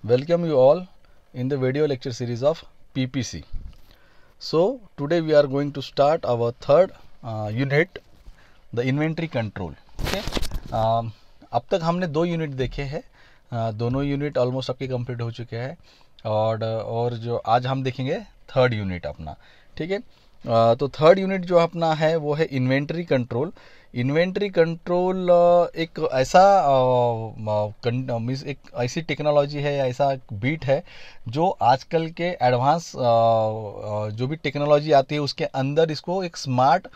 Welcome you all in the video lecture series of PPC. So today we are going to start our third unit, the inventory control. Okay. अब तक हमने दो unit देखे हैं, दोनों unit almost आपके complete हो चुके हैं और जो आज हम देखेंगे थर्ड यूनिट अपना, ठीक है। तो थर्ड यूनिट जो अपना है वो है इन्वेंटरी कंट्रोल। इन्वेंटरी कंट्रोल एक ऐसा मीन्स एक ऐसी टेक्नोलॉजी है या ऐसा बीट है जो आजकल के एडवांस जो भी टेक्नोलॉजी आती है उसके अंदर इसको एक स्मार्ट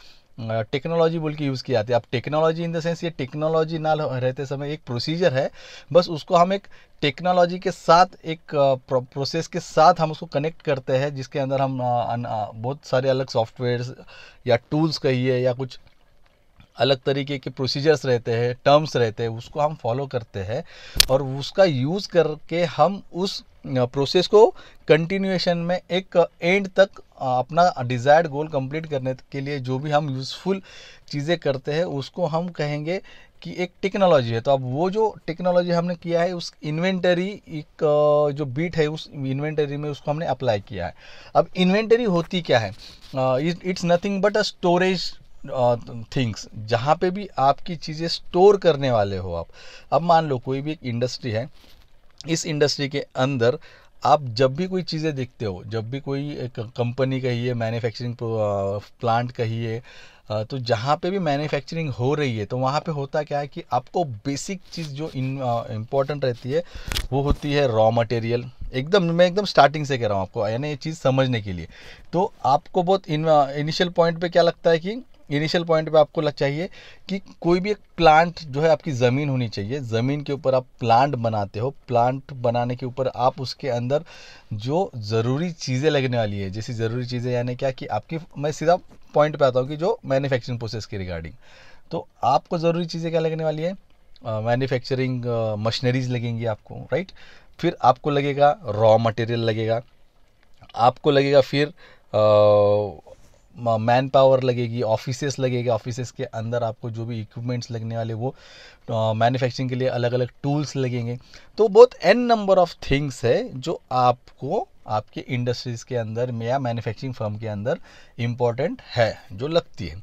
टेक्नोलॉजी बोल के यूज़ की जाती है। अब टेक्नोलॉजी इन द सेंस ये टेक्नोलॉजी ना रहते समय एक प्रोसीजर है, बस उसको हम एक टेक्नोलॉजी के साथ एक प्रोसेस के साथ हम उसको कनेक्ट करते हैं, जिसके अंदर हम बहुत सारे अलग सॉफ्टवेयर्स या टूल्स कहिए या कुछ अलग तरीके के प्रोसीजर्स रहते हैं, टर्म्स रहते हैं, उसको हम फॉलो करते हैं और उसका यूज़ करके हम उस प्रोसेस को कंटिन्यूएशन में एक एंड तक अपना डिज़ायर्ड गोल कंप्लीट करने के लिए जो भी हम यूज़फुल चीज़ें करते हैं उसको हम कहेंगे कि एक टेक्नोलॉजी है। तो अब वो जो टेक्नोलॉजी हमने किया है उस इन्वेंटरी एक जो बीट है उस इन्वेंटरी में उसको हमने अप्लाई किया है। अब इन्वेंटरी होती क्या है? It's nothing but a storage things, जहाँ पे भी आपकी चीज़ें स्टोर करने वाले हो आप। अब मान लो कोई भी एक इंडस्ट्री है, इस इंडस्ट्री के अंदर आप जब भी कोई चीज़ें देखते हो, जब भी कोई एक कंपनी कहिए, मैन्युफैक्चरिंग प्लांट कहिए, तो जहाँ पे भी मैन्युफैक्चरिंग हो रही है तो वहाँ पे होता क्या है कि आपको बेसिक चीज़ जो इम्पॉर्टेंट रहती है वो होती है रॉ मटेरियल। मैं एकदम स्टार्टिंग से कह रहा हूँ आपको, यानी ये चीज़ समझने के लिए। तो आपको बहुत इनिशियल पॉइंट पे क्या लगता है कि इनिशियल पॉइंट पे आपको चाहिए कि कोई भी एक प्लांट जो है आपकी ज़मीन होनी चाहिए, ज़मीन के ऊपर आप प्लांट बनाते हो, प्लांट बनाने के ऊपर आप उसके अंदर जो ज़रूरी चीज़ें लगने वाली है, जैसी ज़रूरी चीज़ें यानी क्या कि आपकी, मैं सीधा पॉइंट पे आता हूँ कि जो मैन्युफैक्चरिंग प्रोसेस के रिगार्डिंग, तो आपको ज़रूरी चीज़ें क्या लगने वाली है? मैन्युफैक्चरिंग मशीनरीज लगेंगी आपको, राइट। फिर आपको लगेगा रॉ मटेरियल लगेगा, आपको लगेगा फिर मैन पावर लगेगी, ऑफिसेस लगेगा, ऑफिसेस के अंदर आपको जो भी इक्विपमेंट्स लगने वाले वो मैन्युफैक्चरिंग के लिए अलग अलग टूल्स लगेंगे। तो बहुत एन नंबर ऑफ थिंग्स है जो आपको आपके इंडस्ट्रीज़ के अंदर या मैन्युफैक्चरिंग फर्म के अंदर इम्पॉर्टेंट है, जो लगती है।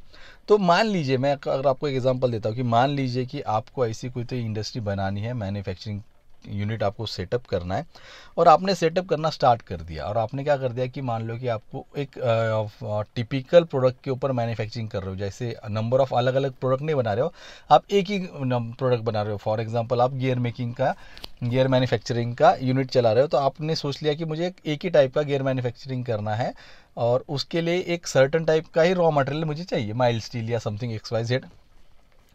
तो मान लीजिए, मैं अगर आपको एक एग्जांपल देता हूँ कि मान लीजिए कि आपको ऐसी कोई तो इंडस्ट्री बनानी है, मैन्युफैक्चरिंग यूनिट आपको सेटअप करना है और आपने सेटअप करना स्टार्ट कर दिया और आपने क्या कर दिया कि मान लो कि आपको एक टिपिकल प्रोडक्ट के ऊपर मैन्युफैक्चरिंग कर रहे हो, जैसे नंबर ऑफ अलग अलग प्रोडक्ट नहीं बना रहे हो, आप एक ही प्रोडक्ट बना रहे हो। फॉर एग्जांपल आप गियर मैन्युफैक्चरिंग का यूनिट चला रहे हो, तो आपने सोच लिया कि मुझे एक ही टाइप का गियर मैन्युफैक्चरिंग करना है और उसके लिए एक सर्टन टाइप का ही रॉ मटेरियल मुझे चाहिए, माइल्ड स्टील या समथिंग XYZ।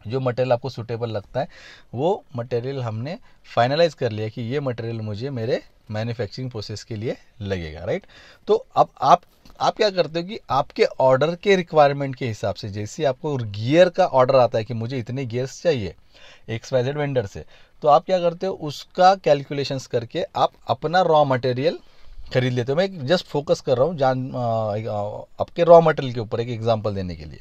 जो मटेरियल आपको सूटेबल लगता है वो मटेरियल हमने फाइनलाइज कर लिया कि ये मटेरियल मुझे मेरे मैन्युफैक्चरिंग प्रोसेस के लिए लगेगा, राइट। तो अब आप क्या करते हो कि आपके ऑर्डर के रिक्वायरमेंट के हिसाब से, जैसे आपको गियर का ऑर्डर आता है कि मुझे इतने गियर्स चाहिए XYZ वेंडर से, तो आप क्या करते हो उसका कैलकुलेशंस करके आप अपना रॉ मटेरियल खरीद लेते हो। मैं जस्ट फोकस कर रहा हूँ आपके रॉ मटेरियल के ऊपर एक एग्जांपल देने के लिए।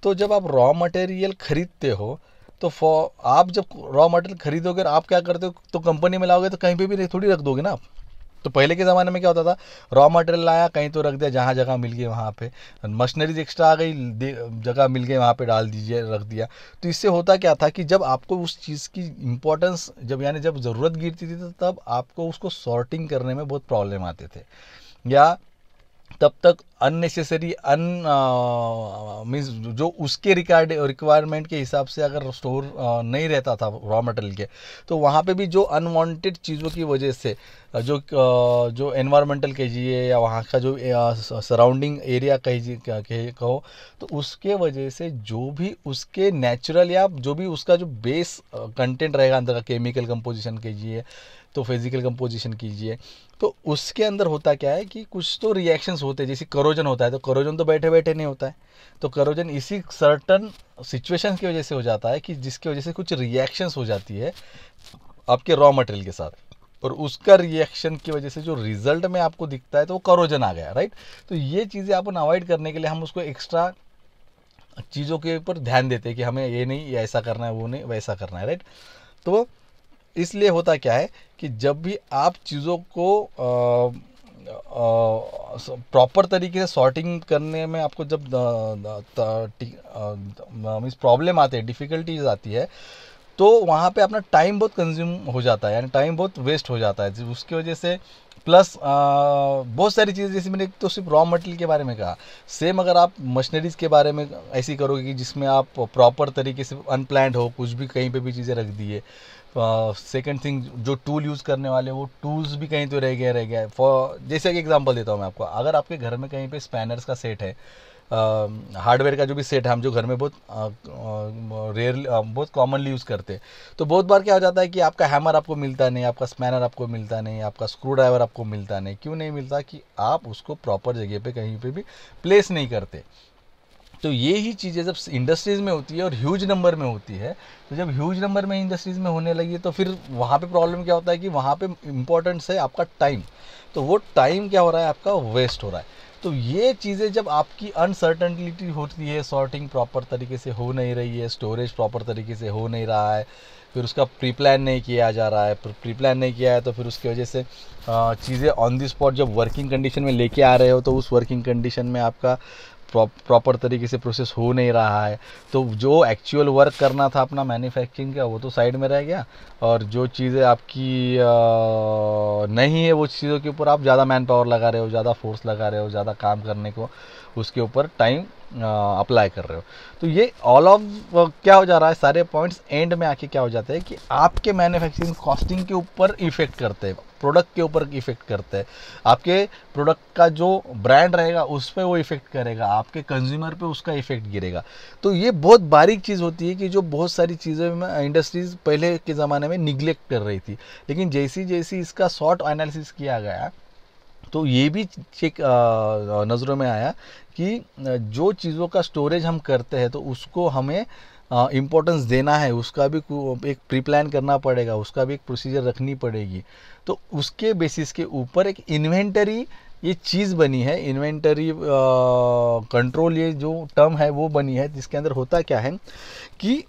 तो जब आप रॉ मटेरियल खरीदते हो तो आप जब रॉ मटेरियल खरीदोगे आप क्या करते हो, तो कंपनी में लाओगे तो कहीं पे भी थोड़ी रख दोगे ना आप। तो पहले के ज़माने में क्या होता था, रॉ मटेरियल लाया कहीं तो रख दिया, जहाँ जगह मिल गई वहाँ पे, मशीनरीज एक्स्ट्रा आ गई, जगह मिल गई वहाँ पे डाल दीजिए, रख दिया। तो इससे होता क्या था कि जब आपको उस चीज़ की इम्पोर्टेंस जब ज़रूरत गिरती थी तो तब आपको उसको सॉर्टिंग करने में बहुत प्रॉब्लम आते थे, या तब तक अननेसेसरी मीन्स जो उसके रिक्वायरमेंट के हिसाब से अगर स्टोर नहीं रहता था रॉ मटेरियल के, तो वहाँ पे भी जो अनवांटेड चीज़ों की वजह से जो एनवायरमेंटल कहिए या वहाँ का जो सराउंडिंग एरिया कहो, तो उसके वजह से जो भी उसके नेचुरल या जो भी उसका जो बेस कंटेंट रहेगा अंदर का, केमिकल कंपोजिशन कीजिए तो फिजिकल कंपोजिशन कीजिए, तो उसके अंदर होता क्या है कि कुछ तो रिएक्शंस होते हैं, जैसे करोजन होता है। तो करोजन तो बैठे बैठे नहीं होता है, तो करोजन इसी सर्टन सिचुएशंस की वजह से हो जाता है कि जिसकी वजह से कुछ रिएक्शंस हो जाती है आपके रॉ मटेरियल के साथ, और उसका रिएक्शन की वजह से जो रिजल्ट में आपको दिखता है तो वो करोजन आ गया, राइट। तो ये चीज़ें अपन अवॉइड करने के लिए हम उसको एक्स्ट्रा चीज़ों के ऊपर ध्यान देते हैं कि हमें ये नहीं, ये ऐसा करना है, वो नहीं वैसा करना है, राइट। तो इसलिए होता क्या है कि जब भी आप चीज़ों को प्रॉपर तरीके से सॉर्टिंग करने में आपको जब मीन्स प्रॉब्लम आते हैं, डिफ़िकल्टीज आती है, तो वहाँ पे अपना टाइम बहुत कंज्यूम हो जाता है, यानी टाइम बहुत वेस्ट हो जाता है उसकी वजह से। प्लस बहुत सारी चीज़ें, जैसे मैंने तो सिर्फ रॉ मटेरियल के बारे में कहा, सेम अगर आप मशीनरीज के बारे में ऐसी करोगे कि जिसमें आप प्रॉपर तरीके से अनप्लान्ड हो, कुछ भी कहीं पे भी चीज़ें रख दिए। सेकंड थिंग, जो टूल यूज़ करने वाले वो टूल्स भी कहीं तो रह गया है। फॉर जैसे कि एग्जांपल देता हूँ मैं आपको, अगर आपके घर में कहीं पे स्पैनर्स का सेट है, हार्डवेयर का जो भी सेट है, हम जो घर में बहुत रेयर बहुत कॉमनली यूज़ करते हैं, तो बहुत बार क्या हो जाता है कि आपका हैमर आपको मिलता नहीं, आपका स्पैनर आपको मिलता नहीं, आपका स्क्रू ड्राइवर आपको मिलता नहीं। क्यों नहीं मिलता? कि आप उसको प्रॉपर जगह पे कहीं पे भी प्लेस नहीं करते। तो ये ही चीज़ें जब इंडस्ट्रीज़ में होती है और ह्यूज नंबर में होती है, तो जब ह्यूज नंबर में इंडस्ट्रीज़ में होने लगी तो फिर वहाँ पे प्रॉब्लम क्या होता है कि वहाँ पे इम्पोर्टेंट्स है आपका टाइम। तो वो टाइम क्या हो रहा है? आपका वेस्ट हो रहा है। तो ये चीज़ें जब आपकी अनसर्टनिटी होती है, सॉर्टिंग प्रॉपर तरीके से हो नहीं रही है, स्टोरेज प्रॉपर तरीके से हो नहीं रहा है, फिर उसका प्री प्लान नहीं किया जा रहा है, प्री प्लान नहीं किया है तो फिर उसकी वजह से चीज़ें ऑन दी स्पॉट जब वर्किंग कंडीशन में लेके आ रहे हो, तो उस वर्किंग कंडीशन में आपका प्रॉपर तरीके से प्रोसेस हो नहीं रहा है। तो जो एक्चुअल वर्क करना था अपना मैन्युफैक्चरिंग का, वो तो साइड में रह गया, और जो चीज़ें आपकी नहीं है वो चीज़ों के ऊपर आप ज़्यादा मैन पावर लगा रहे हो, ज़्यादा फोर्स लगा रहे हो, ज़्यादा काम करने को उसके ऊपर टाइम अप्लाई कर रहे हो। तो ये ऑल ऑफ क्या हो जा रहा है, सारे पॉइंट्स एंड में आके क्या हो जाते हैं कि आपके मैन्युफैक्चरिंग कॉस्टिंग के ऊपर इफेक्ट करते हैं, प्रोडक्ट के ऊपर इफेक्ट करते हैं। आपके प्रोडक्ट का जो ब्रांड रहेगा उस पर वो इफेक्ट करेगा, आपके कंज्यूमर पे उसका इफेक्ट गिरेगा। तो ये बहुत बारीक चीज़ होती है कि जो बहुत सारी चीज़ें में इंडस्ट्रीज़ पहले के ज़माने में निगलेक्ट कर रही थी, लेकिन जैसी जैसी इसका शॉर्ट एनालिसिस किया गया तो ये भी चेक नज़रों में आया कि जो चीज़ों का स्टोरेज हम करते हैं तो उसको हमें इम्पोर्टेंस देना है, उसका भी एक प्री प्लान करना पड़ेगा, उसका भी एक प्रोसीजर रखनी पड़ेगी। तो उसके बेसिस के ऊपर एक इन्वेंटरी ये चीज़ बनी है, इन्वेंटरी कंट्रोल ये जो टर्म है वो बनी है, जिसके अंदर होता क्या है कि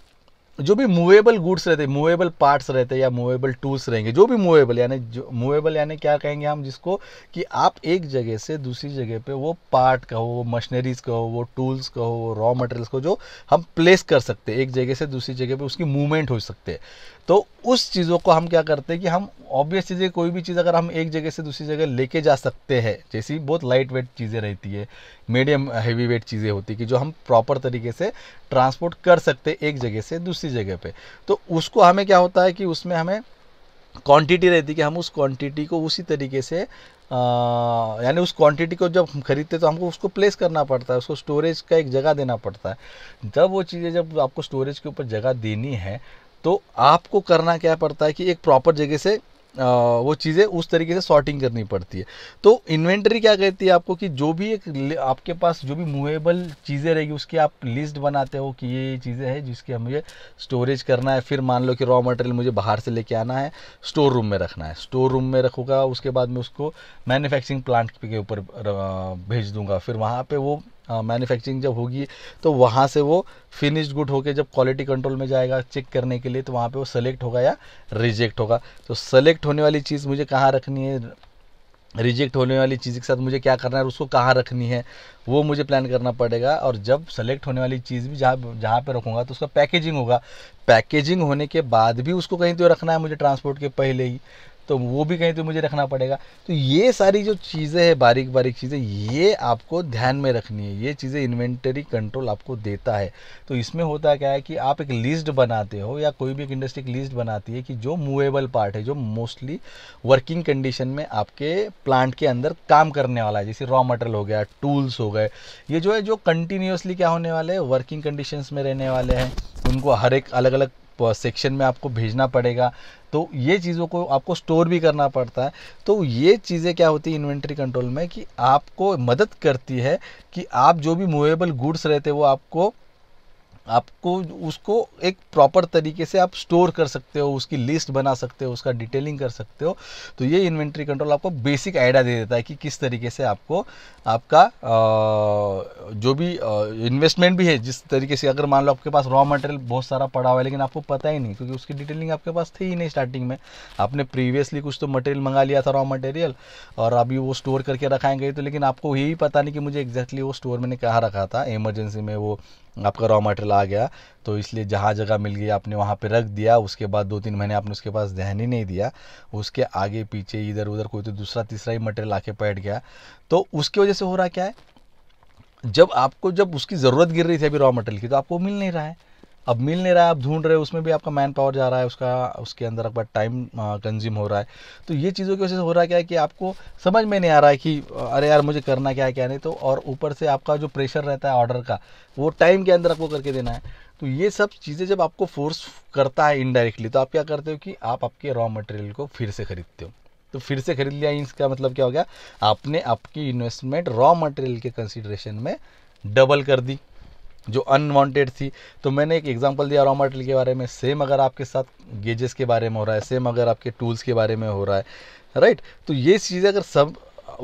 जो भी मूवेबल गुड्स रहते हैं, मूवेबल पार्ट्स रहते हैं या मूवेबल टूल्स रहेंगे, जो भी मूवेबल, यानी जो मूवेबल यानी क्या कहेंगे हम जिसको, कि आप एक जगह से दूसरी जगह पे वो पार्ट कहो, वो मशीनरीज कहो, वो टूल्स कहो, वो रॉ मटेरियल्स को जो हम प्लेस कर सकते हैं, एक जगह से दूसरी जगह पे उसकी मूवमेंट हो सकते हैं। तो उस चीज़ों को हम क्या करते हैं कि हम ऑब्वियस चीज़ें, कोई भी चीज़ अगर हम एक जगह से दूसरी जगह लेके जा सकते हैं, जैसी बहुत लाइट वेट चीज़ें रहती है, मीडियम हैवी वेट चीज़ें होती है कि जो हम प्रॉपर तरीके से ट्रांसपोर्ट कर सकते हैं एक जगह से दूसरी जगह पे, तो उसको हमें क्या होता है कि उसमें हमें क्वांटिटी रहती है कि हम उस क्वांटिटी को उसी तरीके से यानी उस क्वांटिटी को जब हम खरीदते तो हमको उसको प्लेस करना पड़ता है, उसको स्टोरेज का एक जगह देना पड़ता है। जब वो चीज़ें, जब आपको स्टोरेज के ऊपर जगह देनी है तो आपको करना क्या पड़ता है कि एक प्रॉपर जगह से वो चीज़ें उस तरीके से सॉर्टिंग करनी पड़ती है। तो इन्वेंटरी क्या कहती है आपको कि जो भी एक आपके पास जो भी मूवेबल चीज़ें रहेगी उसकी आप लिस्ट बनाते हो कि ये चीज़ें हैं जिसकी मुझे स्टोरेज करना है। फिर मान लो कि रॉ मटेरियल मुझे बाहर से लेके आना है, स्टोर रूम में रखना है, स्टोर रूम में रखूँगा, उसके बाद में उसको मैन्युफैक्चरिंग प्लांट के ऊपर भेज दूँगा। फिर वहाँ पे वो मैन्युफैक्चरिंग जब होगी तो वहाँ से वो फिनिश्ड गुड होके जब क्वालिटी कंट्रोल में जाएगा चेक करने के लिए, तो वहाँ पे वो सेलेक्ट होगा या रिजेक्ट होगा। तो सेलेक्ट होने वाली चीज़ मुझे कहाँ रखनी है, रिजेक्ट होने वाली चीज़ के साथ मुझे क्या करना है, उसको कहाँ रखनी है, वो मुझे प्लान करना पड़ेगा। और जब सेलेक्ट होने वाली चीज़ भी जहाँ जहाँ पे रखूँगा तो उसका पैकेजिंग होगा, पैकेजिंग होने के बाद भी उसको कहीं तो रखना है मुझे ट्रांसपोर्ट के पहले ही, तो वो भी कहीं तो मुझे रखना पड़ेगा। तो ये सारी जो चीज़ें हैं, बारीक बारीक चीज़ें, ये आपको ध्यान में रखनी है। ये चीज़ें इन्वेंटरी कंट्रोल आपको देता है। तो इसमें होता क्या है कि आप एक लिस्ट बनाते हो या कोई भी एक इंडस्ट्री एक लिस्ट बनाती है कि जो मूवेबल पार्ट है, जो मोस्टली वर्किंग कंडीशन में आपके प्लांट के अंदर काम करने वाला है, जैसे रॉ मटेरियल हो गया, टूल्स हो गए, ये जो है जो कंटिन्यूसली क्या होने वाले हैं, वर्किंग कंडीशंस में रहने वाले हैं, उनको हर एक अलग अलग सेक्शन में आपको भेजना पड़ेगा। तो ये चीज़ों को आपको स्टोर भी करना पड़ता है। तो ये चीज़ें क्या होती है इन्वेंटरी कंट्रोल में कि आपको मदद करती है कि आप जो भी मूवेबल गुड्स रहते हैं वो आपको आपको उसको एक प्रॉपर तरीके से आप स्टोर कर सकते हो, उसकी लिस्ट बना सकते हो, उसका डिटेलिंग कर सकते हो। तो ये इन्वेंट्री कंट्रोल आपको बेसिक आइडिया दे देता है कि किस तरीके से आपको आपका जो भी इन्वेस्टमेंट भी है, जिस तरीके से, अगर मान लो आपके पास रॉ मटेरियल बहुत सारा पड़ा हुआ है लेकिन आपको पता ही नहीं, क्योंकि उसकी डिटेलिंग आपके पास थी ही नहीं स्टार्टिंग में, आपने प्रीवियसली कुछ तो मटेरियल मंगा लिया था रॉ मटेरियल और अभी वो स्टोर करके रखाएंगे, तो लेकिन आपको यही पता नहीं कि मुझे एग्जैक्टली वो स्टोर मैंने कहाँ रखा था, इमरजेंसी में वो आपका रॉ मटेरियल आ गया, तो इसलिए जहाँ जगह मिल गई आपने वहाँ पे रख दिया। उसके बाद 2-3 महीने आपने उसके पास ध्यान ही नहीं दिया, उसके आगे पीछे इधर उधर कोई तो दूसरा तीसरा ही मटेरियल आके बैठ गया। तो उसकी वजह से हो रहा क्या है, जब उसकी ज़रूरत गिर रही थी अभी रॉ मटेरियल की, तो आपको मिल नहीं रहा है। अब मिल नहीं रहा है, आप ढूंढ रहे हो, उसमें भी आपका मैन पावर जा रहा है, उसके अंदर आपका टाइम कंज्यूम हो रहा है। तो ये चीज़ों की वजह से हो रहा है क्या है कि आपको समझ में नहीं आ रहा है कि अरे यार मुझे करना क्या है क्या नहीं। तो और ऊपर से आपका जो प्रेशर रहता है ऑर्डर का, वो टाइम के अंदर आपको करके देना है। तो ये सब चीज़ें जब आपको फोर्स करता है इनडायरेक्टली, तो आप क्या करते हो कि आप आपके रॉ मटेरियल को फिर से खरीदते हो। तो फिर से खरीद लिया, इसका मतलब क्या हो गया, आपने आपकी इन्वेस्टमेंट रॉ मटेरियल के कंसिडरेशन में डबल कर दी जो अनवांटेड थी। तो मैंने एक एग्जांपल दिया रॉ मटेरियल के बारे में, सेम अगर आपके साथ गेजेस के बारे में हो रहा है, सेम अगर आपके टूल्स के बारे में हो रहा है, राइट। तो ये चीज़ें अगर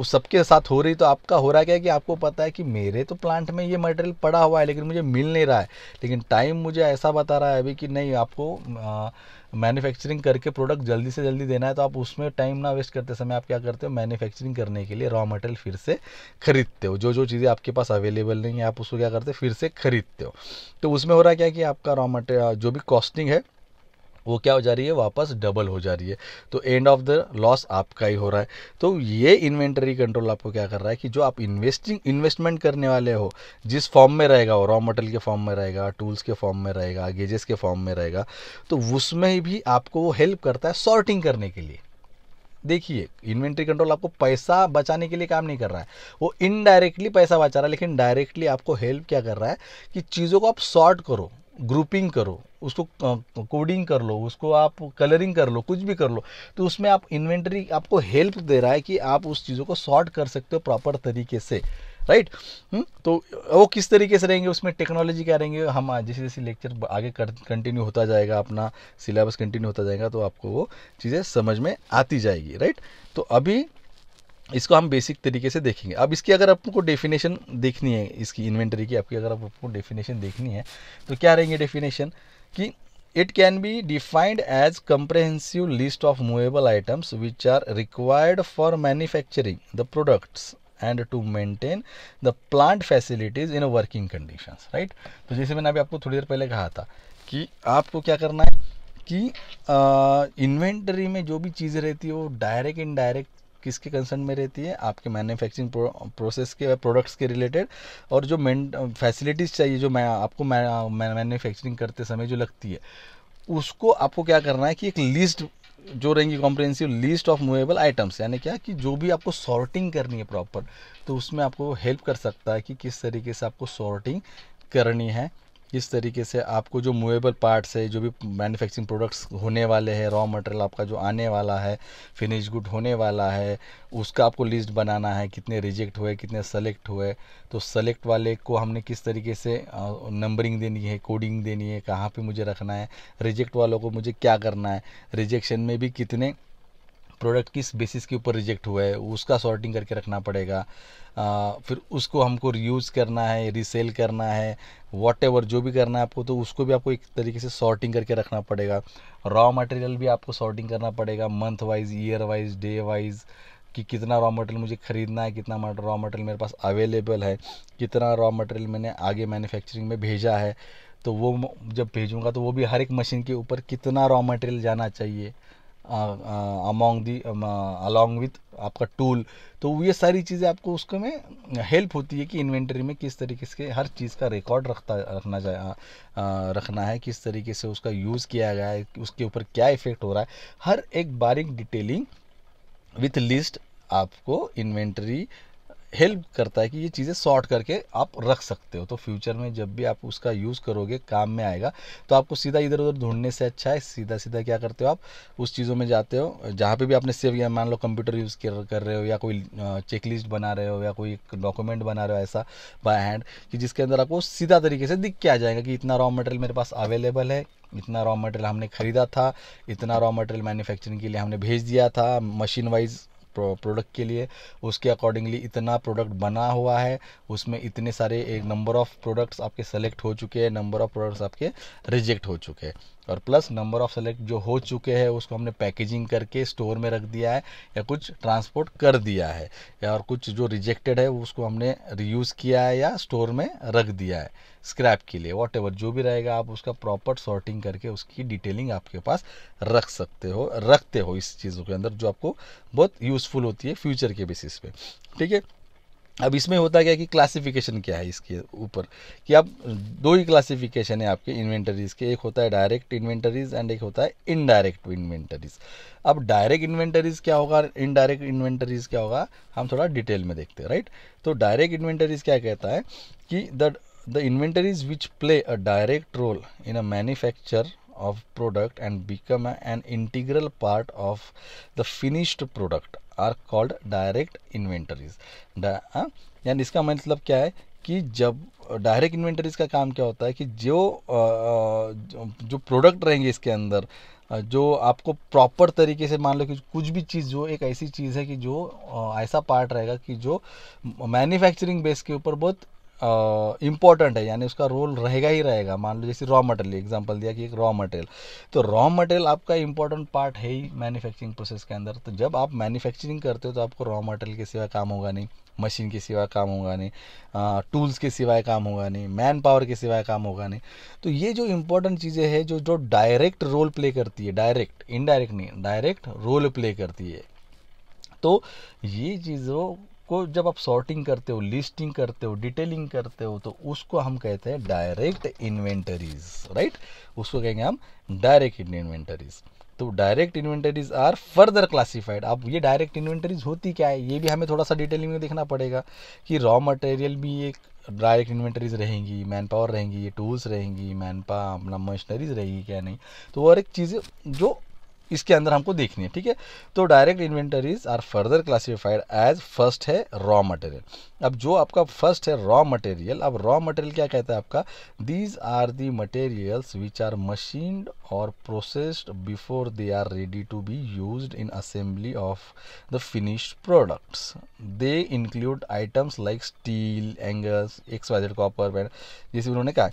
सबके साथ हो रही, तो आपका हो रहा क्या है कि आपको पता है कि मेरे तो प्लांट में ये मटेरियल पड़ा हुआ है लेकिन मुझे मिल नहीं रहा है, लेकिन टाइम मुझे ऐसा बता रहा है अभी कि नहीं, आपको मैन्युफैक्चरिंग करके प्रोडक्ट जल्दी से जल्दी देना है। तो आप उसमें टाइम ना वेस्ट करते समय आप क्या करते हो, मैन्युफैक्चरिंग करने के लिए रॉ मटेरियल फिर से खरीदते हो। जो जो चीज़ें आपके पास अवेलेबल नहीं है आप उसको क्या करते हो, फिर से खरीदते हो। तो उसमें हो रहा क्या है कि आपका रॉ मटेरियल जो भी कॉस्टिंग है वो क्या हो जा रही है, वापस डबल हो जा रही है। तो एंड ऑफ द लॉस आपका ही हो रहा है। तो ये इन्वेंटरी कंट्रोल आपको क्या कर रहा है कि जो आप इन्वेस्टमेंट करने वाले हो, जिस फॉर्म में रहेगा, वो रॉ मटेरियल के फॉर्म में रहेगा, टूल्स के फॉर्म में रहेगा, गेजेस के फॉर्म में रहेगा, तो उसमें भी आपको वो हेल्प करता है सॉर्टिंग करने के लिए। देखिए, इन्वेंट्री कंट्रोल आपको पैसा बचाने के लिए काम नहीं कर रहा है, वो इनडायरेक्टली पैसा बचा रहा है, लेकिन डायरेक्टली आपको हेल्प क्या कर रहा है कि चीज़ों को आप सॉर्ट करो, ग्रुपिंग करो, उसको कोडिंग कर लो, उसको आप कलरिंग कर लो, कुछ भी कर लो। तो उसमें आप इन्वेंटरी आपको हेल्प दे रहा है कि आप उस चीज़ों को सॉर्ट कर सकते हो प्रॉपर तरीके से, राइट। तो वो किस तरीके से रहेंगे, उसमें टेक्नोलॉजी क्या रहेंगे, हम जैसे जैसे लेक्चर आगे कंटिन्यू होता जाएगा, अपना सिलेबस कंटिन्यू होता जाएगा, तो आपको वो चीज़ें समझ में आती जाएगी, राइट। तो अभी इसको हम बेसिक तरीके से देखेंगे। अब इसकी अगर आपको डेफिनेशन देखनी है, इसकी इन्वेंटरी की आपकी अगर आपको डेफिनेशन देखनी है, तो क्या रहेंगे डेफिनेशन कि it can be defined as comprehensive list of movable items which are required for manufacturing the products and to maintain the plant facilities in working conditions, right. तो जैसे मैंने अभी आपको थोड़ी देर पहले कहा था कि आपको क्या करना है कि इन्वेंटरी में जो भी चीज़ें रहती है वो डायरेक्ट इनडायरेक्ट किसके कंसर्न में रहती है, आपके मैन्युफैक्चरिंग प्रोसेस के, प्रोडक्ट्स के रिलेटेड, और जो फैसिलिटीज़ चाहिए जो मैं आपको मैन्युफैक्चरिंग करते समय जो लगती है, उसको आपको क्या करना है कि एक लिस्ट जो रहेंगी, comprehensive list of movable items, यानी क्या कि जो भी आपको सॉर्टिंग करनी है प्रॉपर, तो उसमें आपको हेल्प कर सकता है कि किस तरीके से आपको सॉर्टिंग करनी है, किस तरीके से आपको जो मूवेबल पार्ट्स है, जो भी मैन्युफैक्चरिंग प्रोडक्ट्स होने वाले हैं, रॉ मटेरियल आपका जो आने वाला है, फिनिश गुड होने वाला है, उसका आपको लिस्ट बनाना है, कितने रिजेक्ट हुए, कितने सेलेक्ट हुए। तो सेलेक्ट वाले को हमने किस तरीके से नंबरिंग देनी है, कोडिंग देनी है, कहाँ पे मुझे रखना है, रिजेक्ट वालों को मुझे क्या करना है, रिजेक्शन में भी कितने प्रोडक्ट किस बेसिस के ऊपर रिजेक्ट हुआ है उसका सॉर्टिंग करके रखना पड़ेगा। फिर उसको हमको रीयूज़ करना है, रीसेल करना है, वॉट जो भी करना है आपको, तो उसको भी आपको एक तरीके से सॉर्टिंग करके रखना पड़ेगा। रॉ मटेरियल भी आपको सॉर्टिंग करना पड़ेगा month wise, year wise, day wise, कि कितना रॉ मटेरियल मुझे ख़रीदना है, कितना रॉ मटेरियल मेरे पास अवेलेबल है, कितना रॉ मटेरियल मैंने आगे मैन्युफैक्चरिंग में भेजा है। तो वो जब भेजूँगा तो वो भी हर एक मशीन के ऊपर कितना रॉ मटेरियल जाना चाहिए अलॉन्ग विथ आपका टूल। तो ये सारी चीज़ें आपको उसको में हेल्प होती है कि इन्वेंटरी में किस तरीके से हर चीज़ का रिकॉर्ड रखना है, किस तरीके से उसका यूज़ किया गया है, उसके ऊपर क्या इफेक्ट हो रहा है, हर एक बारीक डिटेलिंग विथ लिस्ट आपको इन्वेंटरी हेल्प करता है कि ये चीज़ें सॉर्ट करके आप रख सकते हो। तो फ्यूचर में जब भी आप उसका यूज़ करोगे काम में आएगा। तो आपको सीधा इधर उधर ढूंढने से अच्छा है सीधा सीधा क्या करते हो, आप उस चीज़ों में जाते हो जहाँ पे भी आपने सेव किया। मान लो कंप्यूटर यूज़ कर रहे हो, या कोई चेकलिस्ट बना रहे हो, या कोई डॉक्यूमेंट बना रहे हो ऐसा बाय हैंड, कि जिसके अंदर आपको सीधा तरीके से दिख के आ जाएगा कि इतना रॉ मटेरियल मेरे पास अवेलेबल है, इतना रॉ मटेरियल हमने ख़रीदा था, इतना रॉ मटेरियल मैन्युफैक्चरिंग के लिए हमने भेज दिया था मशीन वाइज प्रोडक्ट के लिए, उसके अकॉर्डिंगली इतना प्रोडक्ट बना हुआ है, उसमें इतने सारे एक नंबर ऑफ़ प्रोडक्ट्स आपके सेलेक्ट हो चुके हैं, नंबर ऑफ़ प्रोडक्ट्स आपके रिजेक्ट हो चुके हैं, और प्लस नंबर ऑफ़ सेलेक्ट जो हो चुके हैं उसको हमने पैकेजिंग करके स्टोर में रख दिया है, या कुछ ट्रांसपोर्ट कर दिया है, या और कुछ जो रिजेक्टेड है उसको हमने रीयूज़ किया है या स्टोर में रख दिया है स्क्रैप के लिए। वॉट एवर जो भी रहेगा आप उसका प्रॉपर सॉर्टिंग करके उसकी डिटेलिंग आपके पास रखते हो इस चीज़ों के अंदर, जो आपको बहुत यूज़फुल होती है फ्यूचर के बेसिस पे। ठीक है, अब इसमें होता क्या है कि क्लासिफिकेशन क्या है इसके ऊपर, कि आप दो ही क्लासिफिकेशन है आपके इन्वेंटरीज के, एक होता है डायरेक्ट इन्वेंटरीज एंड एक होता है इनडायरेक्ट इन्वेंटरीज। अब डायरेक्ट इन्वेंटरीज क्या होगा, इनडायरेक्ट इन्वेंटरीज क्या होगा, हम थोड़ा डिटेल में देखते हैं, राइट। तो डायरेक्ट इन्वेंटरीज क्या कहता है कि the inventories which play a direct role in a manufacture of product and become an integral part of the finished product are called direct inventories। यानी इसका मतलब क्या है कि जब डायरेक्ट इन्वेंटरीज का काम क्या होता है कि जो प्रोडक्ट रहेंगे इसके अंदर, जो आपको प्रॉपर तरीके से, मान लो कि कुछ भी चीज़ जो एक ऐसी चीज़ है कि जो ऐसा पार्ट रहेगा कि जो मैन्युफैक्चरिंग बेस के ऊपर बहुत इम्पॉर्टेंट है, यानी उसका रोल रहेगा ही रहेगा। मान लो जैसे रॉ मटेरियल एग्जांपल दिया कि एक रॉ मटेरियल, तो रॉ मटेरियल आपका इंपॉर्टेंट पार्ट है ही मैन्युफैक्चरिंग प्रोसेस के अंदर। तो जब आप मैन्युफैक्चरिंग करते हो तो आपको रॉ मटेरियल के सिवा काम होगा नहीं, मशीन के सिवा काम होगा नहीं, टूल्स के सिवाय काम होगा नहीं, मैन पावर के सिवाय काम होगा नहीं। तो ये जो इंपॉर्टेंट चीज़ें हैं जो जो डायरेक्ट रोल प्ले करती है, डायरेक्ट इनडायरेक्ट नहीं, डायरेक्ट रोल प्ले करती है, तो ये चीज़ों को जब आप सॉर्टिंग करते हो, लिस्टिंग करते हो, डिटेलिंग करते हो, तो उसको हम कहते हैं डायरेक्ट इन्वेंटरीज, राइट। उसको कहेंगे हम डायरेक्ट इन्वेंटरीज। तो direct inventories are further classified. अब ये डायरेक्ट इन्वेंटरीज होती क्या है, ये भी हमें थोड़ा सा डिटेलिंग में देखना पड़ेगा कि रॉ मटेरियल भी एक डायरेक्ट इन्वेंटरीज रहेंगी, मैन पावर रहेंगी, ये टूल्स रहेंगी, अपना मशीनरीज रहेगी क्या नहीं, तो और एक चीज़ जो इसके अंदर हमको देखनी है। ठीक है, तो direct inventories are further classified as first है रॉ मटेरियल। अब जो आपका फर्स्ट है रॉ मटेरियल, अब रॉ मटेरियल क्या कहता है आपका, these are the materials which are machined और processed before they are ready to be used in assembly of the finished products. They include items like steel, angles, XYZ copper, जैसे उन्होंने कहा।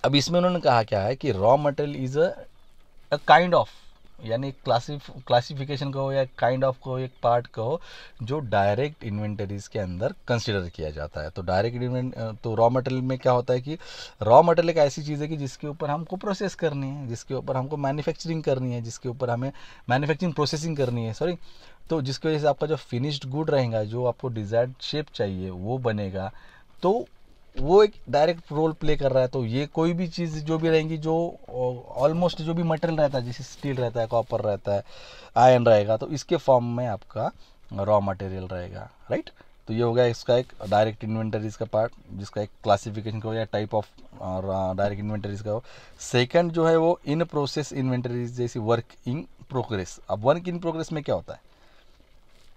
अब इसमें उन्होंने कहा क्या है कि raw material is a kind of, यानी क्लासिफिकेशन कहो या काइंड ऑफ कहो, एक पार्ट कहो जो डायरेक्ट इन्वेंटरीज के अंदर कंसिडर किया जाता है। तो तो रॉ मटेरियल में क्या होता है कि रॉ मटेरियल एक ऐसी चीज़ है कि जिसके ऊपर हमको प्रोसेस करनी है, जिसके ऊपर हमको मैन्युफैक्चरिंग करनी है, जिसके ऊपर हमें मैन्युफैक्चरिंग प्रोसेसिंग करनी है, सॉरी। तो जिसकी वजह से आपका जो फिनिश्ड गुड रहेगा, जो आपको डिज़ायर्ड शेप चाहिए वो बनेगा, तो वो एक डायरेक्ट रोल प्ले कर रहा है। तो ये कोई भी चीज़ जो भी रहेंगी, जो ऑलमोस्ट जो भी मटेरियल रहता है, जैसे स्टील रहता है, कॉपर रहता है, आयरन रहेगा, तो इसके फॉर्म में आपका रॉ मटेरियल रहेगा, राइट। तो ये हो गया इसका एक डायरेक्ट इन्वेंटरीज का पार्ट, जिसका एक क्लासिफिकेशन का हो या टाइप ऑफ डायरेक्ट इन्वेंटरीज का हो। सेकंड जो है वो इन प्रोसेस इन्वेंटरीज, जैसी वर्क इन प्रोग्रेस। अब वर्क इन प्रोग्रेस में क्या होता है,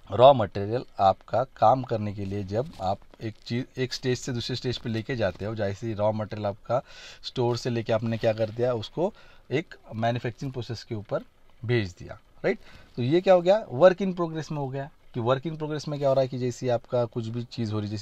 रॉ मटेरियल आपका काम करने के लिए जब आप एक स्टेज से दूसरे स्टेज पे लेके जाते हो, जैसे रॉ मटेरियल आपका स्टोर से लेके आपने क्या कर दिया, उसको एक मैन्युफैक्चरिंग प्रोसेस के ऊपर भेज दिया, राइट। तो ये क्या हो गया, वर्क इन प्रोग्रेस में हो गया। कि वर्क इन प्रोग्रेस में क्या हो रहा है कि जैसे आपका कुछ भी चीज़ हो रही है,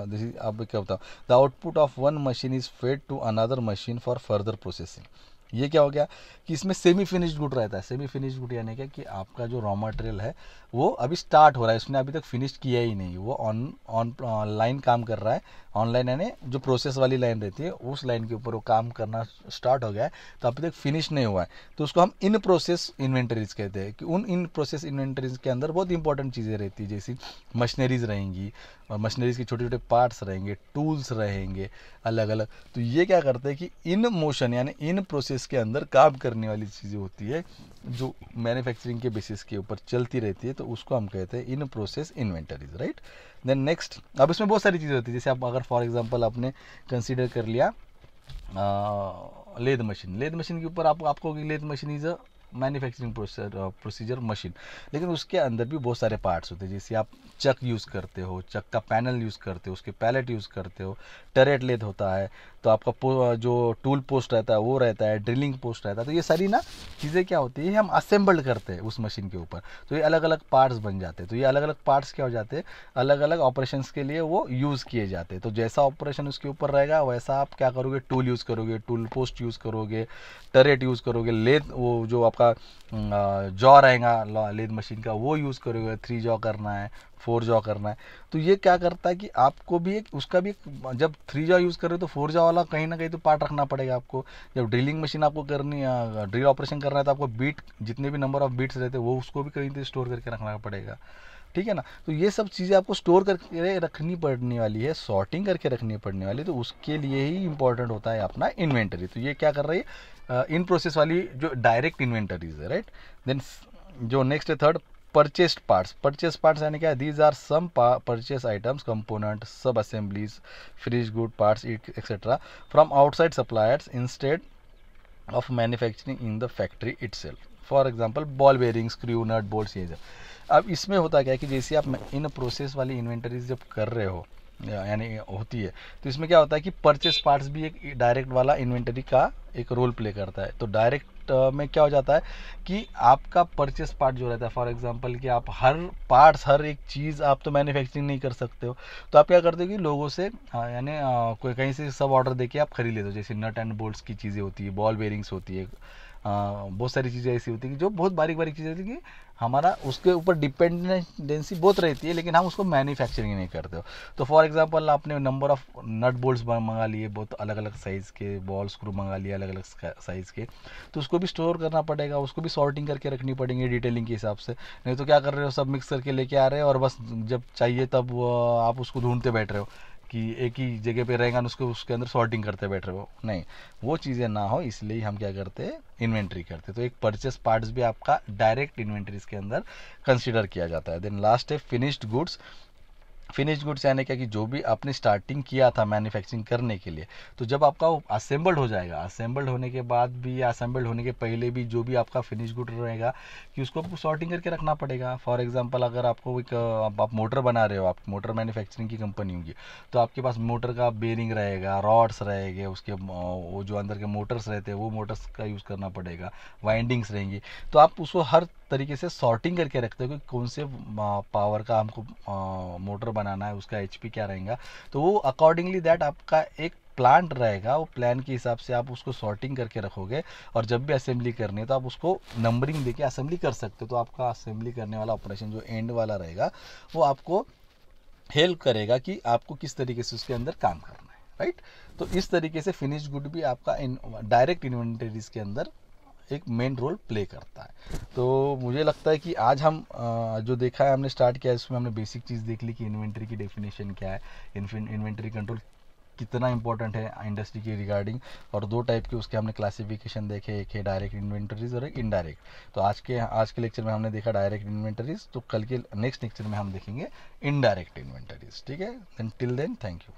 जैसे आप क्या होता है, the output of one machine is fed to another machine for further processing. ये क्या हो गया कि इसमें सेमी फिनिश्ड गुड रहता है। सेमी फिनिश्ड गुड यानी क्या कि आपका जो रॉ मटेरियल है वो अभी स्टार्ट हो रहा है, उसने अभी तक फिनिश किया ही नहीं, वो ऑन लाइन काम कर रहा है। ऑनलाइन यानी जो प्रोसेस वाली लाइन रहती है उस लाइन के ऊपर वो काम करना स्टार्ट हो गया है, तो अभी तक फिनिश नहीं हुआ है, तो उसको हम इन प्रोसेस इन्वेंटरीज कहते हैं। कि उन इन प्रोसेस इन्वेंटरीज के अंदर बहुत इंपॉर्टेंट चीज़ें रहती है, जैसी मशीनरीज रहेंगी, और मशीनरीज के छोटे छोटे पार्ट्स रहेंगे, टूल्स रहेंगे अलग अलग। तो ये क्या करते हैं कि इन मोशन यानी इन प्रोसेस के अंदर काम करने वाली चीज़ें होती है जो मैन्युफैक्चरिंग के बेसिस के ऊपर चलती रहती है। तो उसको हम कहते हैं in process inventories, right. Then next, अब इसमें बहुत सारी चीज़ें होती है, जैसे आप अगर फॉर एग्जांपल आपने कंसीडर कर लिया लेद मशीन के ऊपर आपको lathe machine is a manufacturing procedure machine, लेकिन उसके अंदर भी बहुत सारे पार्ट्स होते हैं। जैसे आप चक यूज़ करते हो, चक का पैनल यूज़ करते हो, उसके पैलेट यूज़ करते हो, टरेट लेद होता है, तो आपका जो टूल पोस्ट रहता है वो रहता है, ड्रिलिंग पोस्ट रहता है। तो ये सारी ना चीज़ें क्या होती है, हम असेंबल्ड करते हैं उस मशीन के ऊपर, तो ये अलग अलग पार्ट्स बन जाते हैं। तो ये अलग अलग पार्ट्स क्या हो जाते हैं, अलग अलग ऑपरेशंस के लिए वो यूज़ किए जाते हैं। तो जैसा ऑपरेशन उसके ऊपर रहेगा वैसा आप क्या करोगे, टूल यूज़ करोगे, टूल पोस्ट यूज़ करोगे, टरेट यूज़ करोगे, लेद वो जो आपका जॉ रहेगा लेद मशीन का वो यूज़ करोगे, 3 जॉ करना है, 4 जॉ करना है। तो ये क्या करता है कि आपको भी एक उसका भी जब 3 जॉ यूज़ कर रहे हो तो 4 जॉ वाला कहीं ना कहीं तो पार्ट रखना पड़ेगा आपको। जब ड्रिलिंग मशीन आपको करनी ड्रिल ऑपरेशन करना है तो आपको बीट जितने भी नंबर ऑफ बीट्स रहते हैं वो उसको भी कहीं तो स्टोर करके रखना पड़ेगा, ठीक है ना। तो ये सब चीज़ें आपको स्टोर करके रखनी पड़ने वाली है, सॉर्टिंग करके रखनी पड़ने वाली है, तो उसके लिए ही इंपॉर्टेंट होता है अपना इन्वेंटरी। तो ये क्या कर रही है, इन प्रोसेस वाली जो डायरेक्ट इन्वेंटरीज है, राइट। देन जो नेक्स्ट है थर्ड, परचेस पार्ट्स यानी क्या, these are some purchase items, component, sub assemblies, finish good parts etcetera from outside suppliers instead of manufacturing in the factory itself. For example ball bearing, screw, nut, bolts, ये सब। अब इसमें होता क्या है कि जैसे आप इन प्रोसेस वाली इन्वेंटरीज जब कर रहे हो यानी होती है, तो इसमें क्या होता है कि परचेस पार्ट्स भी एक डायरेक्ट वाला इन्वेंटरी का एक रोल प्ले करता है। तो डायरेक्ट में क्या हो जाता है कि आपका परचेस पार्ट जो रहता है, फॉर एग्जांपल कि आप हर पार्ट्स, हर एक चीज़ आप तो मैन्युफैक्चरिंग नहीं कर सकते हो, तो आप क्या करते हो कि लोगों से यानी कोई कहीं से सब ऑर्डर देके आप खरीद लेते हो। जैसे नट एंड बोल्ट्स की चीज़ें होती है, बॉल बेयरिंग्स होती है, बहुत सारी चीज़ें ऐसी होती है कि जो बहुत बारीक बारीक चीज़ें होती है कि हमारा उसके ऊपर डिपेंडेंसी बहुत रहती है, लेकिन हम उसको मैन्युफैक्चरिंग नहीं करते हो। तो फॉर एग्जांपल आपने नंबर ऑफ नट बोल्ट्स मंगा लिए, बहुत अलग अलग साइज़ के, बॉल स्क्रू मंगा लिए अलग अलग साइज़ के, तो उसको भी स्टोर करना पड़ेगा, उसको भी सॉर्टिंग करके रखनी पड़ेंगे डिटेलिंग के हिसाब से। नहीं तो क्या कर रहे हो, सब मिक्स करके लेके आ रहे हो और बस जब चाहिए तब आप उसको ढूंढते बैठ रहे हो कि एक ही जगह पे रहेगा, उसको उसके अंदर सॉर्टिंग करते बैठ रहे हो। नहीं, वो चीज़ें ना हो इसलिए हम क्या करते हैं, इन्वेंट्री करते हैं। तो एक परचेस पार्ट्स भी आपका डायरेक्ट इन्वेंट्रीज के अंदर कंसिडर किया जाता है। देन लास्ट है फिनिश्ड गुड्स। फिनिश गुड्स यानी क्या कि जो भी आपने स्टार्टिंग किया था मैन्युफैक्चरिंग करने के लिए, तो जब आपका वो असेंबल्ड हो जाएगा, असेंबल्ड होने के बाद भी या असेंबल्ड होने के पहले भी जो भी आपका फिनिश गुड रहेगा कि उसको आपको सॉर्टिंग करके रखना पड़ेगा। फॉर एग्जांपल अगर आपको एक आप मोटर बना रहे हो, आप मोटर मैन्युफैक्चरिंग की कंपनी होगी, तो आपके पास मोटर का बेरिंग रहेगा, रॉड्स रहेंगे, उसके वो जो अंदर के मोटर्स रहते हैं वो मोटर्स का यूज़ करना पड़ेगा, वाइंडिंग्स रहेंगी। तो आप उसको हर तरीके से सॉर्टिंग करके रखते हो कि कौन से पावर का हमको मोटर बनाना है, उसका एचपी क्या रहेगा। तो वो अकॉर्डिंगली दैट आपका एक प्लांट रहेगा, वो प्लान के हिसाब से आप उसको सॉर्टिंग करके रखोगे, और जब भी असेंबली करनी है तो आप उसको नंबरिंग देके असेंबली कर सकते हो। तो आपका असेंबली करने वाला ऑपरेशन जो एंड वाला रहेगा वो आपको हेल्प करेगा कि आपको किस तरीके से उसके अंदर काम करना है, राइट। तो इस तरीके से फिनिश गुड भी आपका डायरेक्ट इन्वेंटरीज के अंदर एक मेन रोल प्ले करता है। तो मुझे लगता है कि आज हम जो देखा है, हमने स्टार्ट किया, इसमें हमने बेसिक चीज़ देख ली कि इन्वेंटरी की डेफिनेशन क्या है, इन्वेंटरी कंट्रोल कितना इंपॉर्टेंट है इंडस्ट्री के रिगार्डिंग, और 2 टाइप के उसके हमने क्लासिफिकेशन देखे, एक है डायरेक्ट इन्वेंटरीज और एक इनडायरेक्ट। तो आज के लेक्चर में हमने देखा डायरेक्ट इन्वेंटरीज, तो कल के नेक्स्ट लेक्चर में हम देखेंगे इनडायरेक्ट इन्वेंटरीज, ठीक है। Then till then thank you.